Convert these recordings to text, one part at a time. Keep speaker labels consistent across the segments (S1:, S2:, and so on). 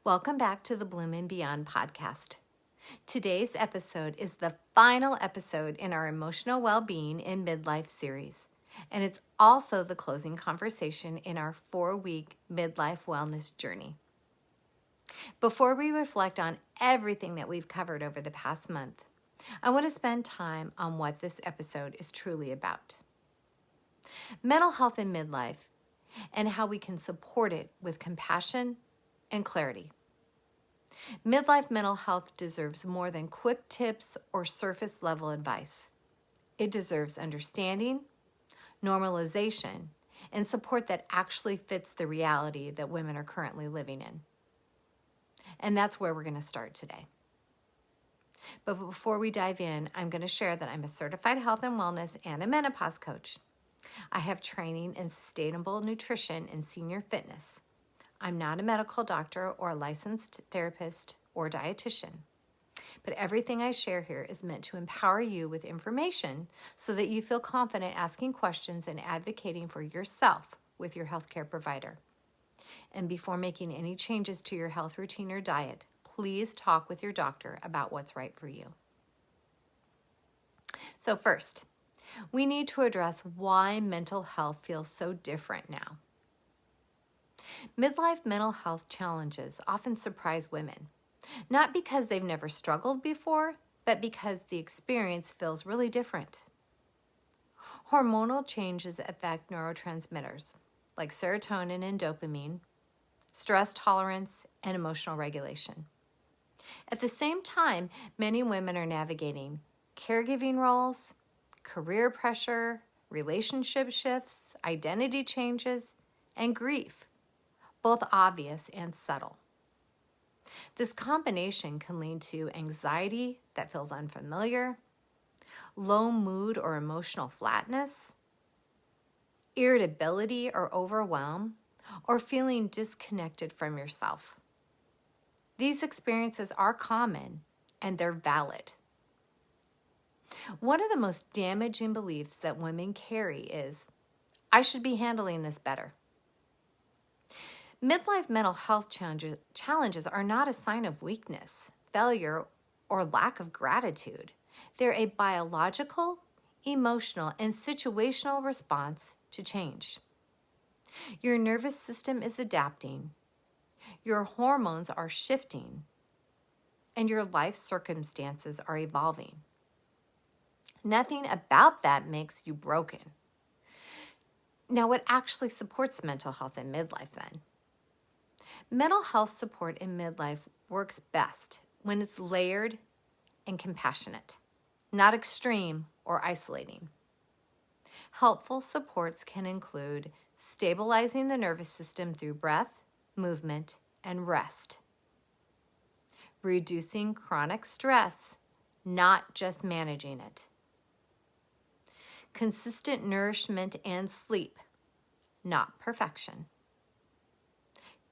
S1: Welcome back to the Bloom and Beyond podcast. Today's episode is the final episode in our Emotional Well-Being in Midlife series, and it's also the closing conversation in our 4-week Midlife Wellness journey. Before we reflect on everything that we've covered over the past month, I want to spend time on what this episode is truly about. Mental health in midlife and how we can support it with compassion and clarity. Midlife mental health deserves more than quick tips or surface level advice. It deserves understanding, normalization, and support that actually fits the reality that women are currently living in. And that's where we're going to start today. But before we dive in, I'm going to share that I'm a certified health and wellness and a menopause coach. I have training in sustainable nutrition and senior fitness. I'm not a medical doctor or a licensed therapist or dietitian, but everything I share here is meant to empower you with information so that you feel confident asking questions and advocating for yourself with your healthcare provider. And before making any changes to your health routine or diet, please talk with your doctor about what's right for you. So first, we need to address why mental health feels so different now. Midlife mental health challenges often surprise women, not because they've never struggled before, but because the experience feels really different. Hormonal changes affect neurotransmitters like serotonin and dopamine, stress tolerance, and emotional regulation. At the same time, many women are navigating caregiving roles, career pressure, relationship shifts, identity changes, and grief, both obvious and subtle. This combination can lead to anxiety that feels unfamiliar, low mood or emotional flatness, irritability or overwhelm, or feeling disconnected from yourself. These experiences are common and they're valid. One of the most damaging beliefs that women carry is, I should be handling this better. Midlife mental health challenges are not a sign of weakness, failure, or lack of gratitude. They're a biological, emotional, and situational response to change. Your nervous system is adapting, your hormones are shifting, and your life circumstances are evolving. Nothing about that makes you broken. Now, what actually supports mental health in midlife then? Mental health support in midlife works best when it's layered and compassionate, not extreme or isolating. Helpful supports can include stabilizing the nervous system through breath, movement, and rest. Reducing chronic stress, not just managing it. Consistent nourishment and sleep, not perfection.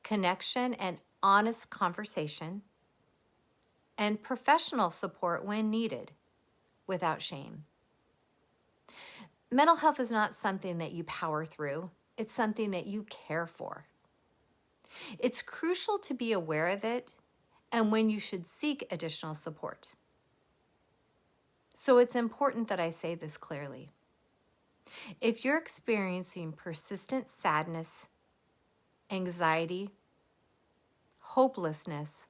S1: Connection and honest conversation, and professional support when needed, without shame. Mental health is not something that you power through, it's something that you care for. It's crucial to be aware of it and when you should seek additional support. So it's important that I say this clearly. If you're experiencing persistent sadness, anxiety, hopelessness,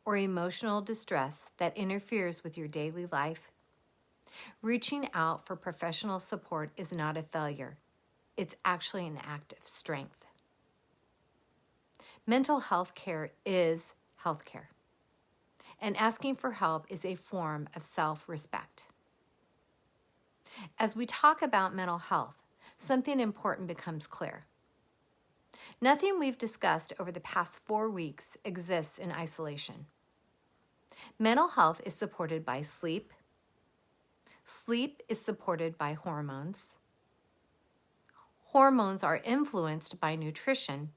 S1: or emotional distress that interferes with your daily life, reaching out for professional support is not a failure. It's actually an act of strength. Mental health care is healthcare, and asking for help is a form of self-respect. As we talk about mental health, something important becomes clear. Nothing we've discussed over the past 4 weeks exists in isolation. Mental health is supported by sleep. Sleep is supported by hormones. Hormones are influenced by nutrition.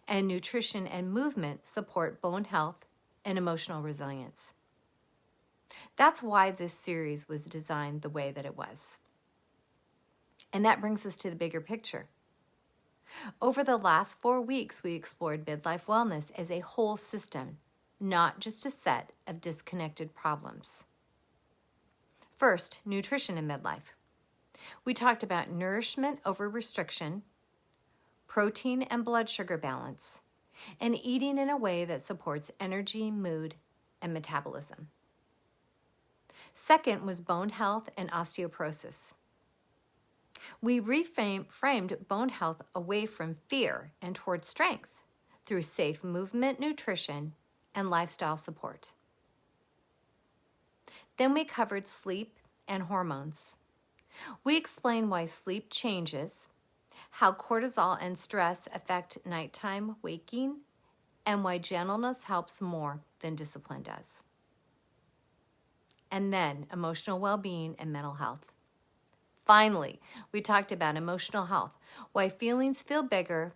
S1: And nutrition and movement support bone health and emotional resilience. That's why this series was designed the way that it was. And that brings us to the bigger picture. Over the last 4 weeks, we explored midlife wellness as a whole system, not just a set of disconnected problems. First, nutrition in midlife. We talked about nourishment over restriction, protein and blood sugar balance, and eating in a way that supports energy, mood, and metabolism. Second was bone health and osteoporosis. We reframed bone health away from fear and towards strength through safe movement, nutrition, and lifestyle support. Then we covered sleep and hormones. We explained why sleep changes, how cortisol and stress affect nighttime waking, and why gentleness helps more than discipline does. And then emotional well-being and mental health. Finally, we talked about emotional health, why feelings feel bigger,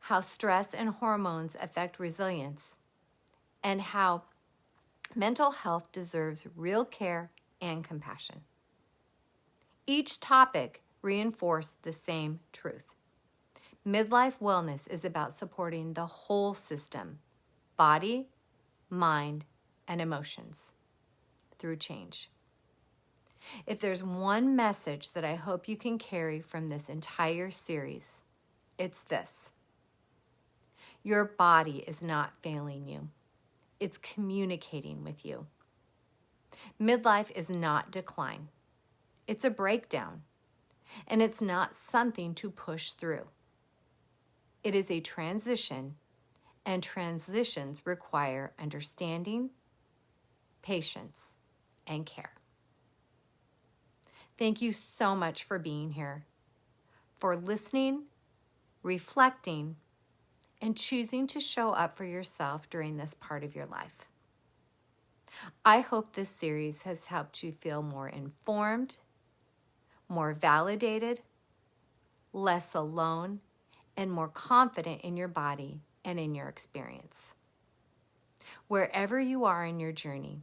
S1: how stress and hormones affect resilience, and how mental health deserves real care and compassion. Each topic reinforced the same truth. Midlife wellness is about supporting the whole system, body, mind, and emotions, through change. If there's one message that I hope you can carry from this entire series, it's this. Your body is not failing you. It's communicating with you. Midlife is not decline. It's a breakdown, and it's not something to push through. It is a transition, and transitions require understanding, patience, and care. Thank you so much for being here, for listening, reflecting, and choosing to show up for yourself during this part of your life. I hope this series has helped you feel more informed, more validated, less alone, and more confident in your body and in your experience. Wherever you are in your journey,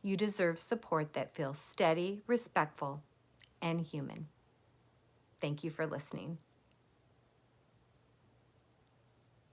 S1: you deserve support that feels steady, respectful, and human. Thank you for listening.